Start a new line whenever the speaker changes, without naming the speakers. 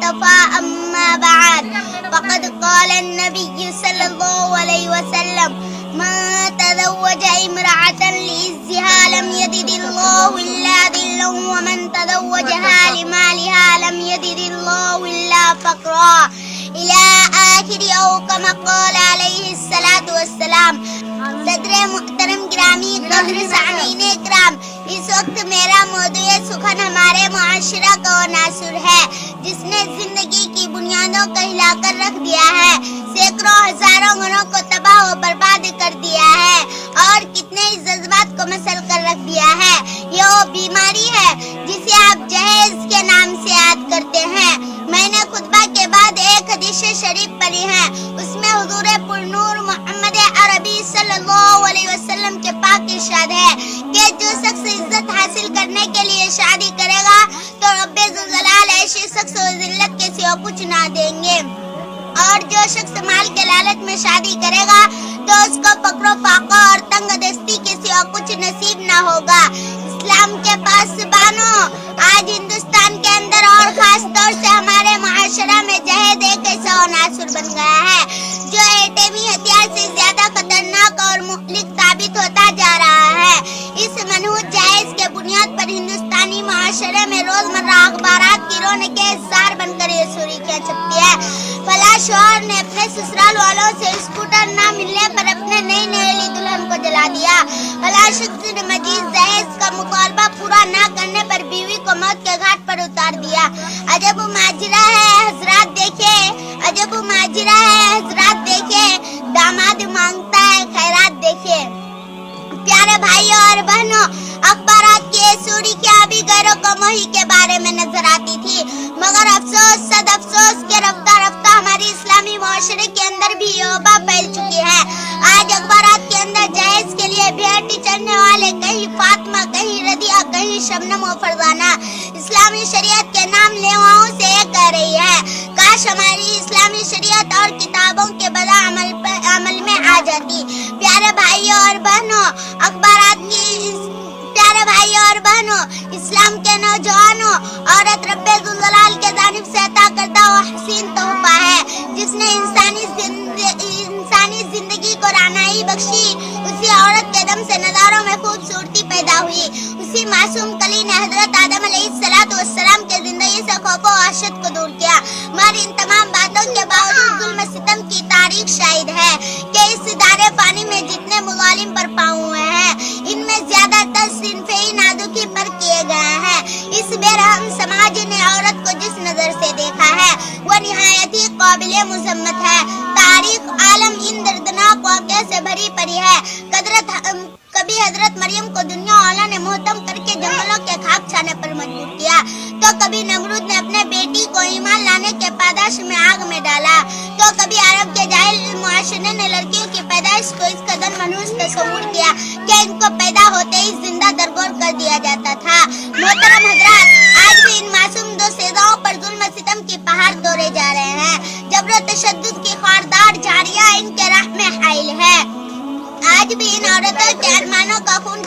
المصطفى أما بعد فقد قال النبي صلى الله عليه وسلم من تزوج امرأة لعزها لم يزد الله إلا ذلا ومن تزوجها لمالها لم يزد الله إلا فقرا إلى آخر أو كما قال عليه الصلاة والسلام. صدر محترم گرامی قدر سامعین اکرام، اس وقت میرا موضوع سخن ہمارے معاشرہ کا عناصر ہے جس نے زندگی کی بنیادوں کو ہلا کر رکھ دیا ہے، سینکڑوں ہزاروں گھروں کو تباہ و برباد کر دیا ہے اور کتنے ہی جذبات کو مسل کر رکھ دیا ہے. یہ وہ بیماری ہے جسے آپ جہیز کے نام سے یاد کرتے ہیں. میں نے خطبہ کے بعد ایک حدیث شریف پڑھی ہے، اس میں حضور پرنور محمد عربی صلی اللہ علیہ وسلم کے پاک ارشاد ہے کہ جو شخص عزت حاصل کرنے کے لیے شادی کرے گا تو رب ذوالجلال ایسے شخص کو ذلت کے سوا کچھ نہ دیں گے، اور جو شخص مال کے لالچ میں شادی کرے گا تو اس کو فقر و فاقہ اور تنگ دستی کے سوا کچھ نصیب نہ ہوگا. اسلام کے پاسبانوں، آج ہندوستان کے اندر اور خاص طور سے ہمارے معاشرہ میں جہیز ایک ایسا عنصر بن گیا ہے جو ایٹمی ہتھیار سے زیادہ خطرناک اور مہلک ثابت ہوتا جا رہا ہے. اس منحوس جہیز کے بنیاد پر ہندوستانی معاشرے میں روزمرہ اخبارات کی رونقیں اظہار بن کر یہ سرخیاں چھپتی ہے. فلاں شوہر نے اپنے سسرال والوں سے اسکوٹر نہ ملنے پر اپنے نئی نویلی دلہن کو جلا دیا. فلاں شخص نے مزید جہیز کا مطالبہ پورا نہ کرنے پر بیوی کو موت کے گھاٹ پر اتار دیا. عجب ماجرا ہے حضرات دیکھیں، عجب ماجرا ہے حضرات دیکھیں، داماد مانگتا ہے خیرات دیکھیں. پیارے بھائیوں اور بہنوں، اخبارات کی سوری کیا بھی غیروں کو موہی کے بارے میں نظر آتی تھی، مگر افسوس صد افسوس کے رفتہ رفتہ ہماری اسلامی معاشرے کے اندر بھی یہ وبا پھیل چکی ہے. آج اخبارات کے اندر جہیز کے لیے بھیڑی چڑھنے والے کہیں فاطمہ، کہیں رضیہ، کہیں شبنم و فرزانہ اسلامی شریعت کے نام لیواؤں سے یہ کہہ رہی ہے کاش ہماری اسلامی شریعت اور کتابوں کے بجا عمل میں آ جاتی. پیارے بھائیوں اور بہنوں، اسلام کے نوجوانوں، عورت رب ذوالجلال کے جانب سے عطا کردہ وہ حسین تحفہ ہے جس نے انسانی زندگی کو رعنائی بخشی. اسی عورت کے دم سے نظاروں میں خوبصورتی پیدا ہوئی. اسی معصوم کلی نے حضرت آدم علیہ السلام کے زندگی سے خوف و وحشت کو دور کیا. مگر ان تمام باتوں کے باوجود ظلم ستم کی تاریخ شاہد ہے کہ اس دار فانی میں جتنے مظالم برپا ہوئے ہیں ان میں زیادہ تر صنفی نازکی پر کیے گئے ہیں. اس بے رحم سماج نے عورت کو جس نظر سے دیکھا ہے وہ نہایت ہی قابل مذمت ہے. تاریخ عالم ان دردناک واقعے سے بھری پڑی ہے. کبھی حضرت مریم کو دنیا والا نے محتم کر کے جنگلوں کے خاک چھانے پر مجبور کیا، تو کبھی نمرود نے اپنے بیٹی کو ایمان لانے کے پاداش میں آگ میں ڈالا، تو کبھی عرب کے جاہل معاشرے نے لڑکیوں کی پیدائش کو اس قدر منحوس تصور کیا کہ ان کو پیدا ہوتے ہی زندہ درگور کر دیا جاتا تھا. محترم حضرات، آج بھی ان معصوم دو سیداؤں پر ظلم ستم کی پہاڑ توڑے جا رہے ہیں. جبر و تشدد کی خاردار جاریہ ان کے راہ میں حائل ہے. آج بھی ان عورتوں کے ارمانوں کا خون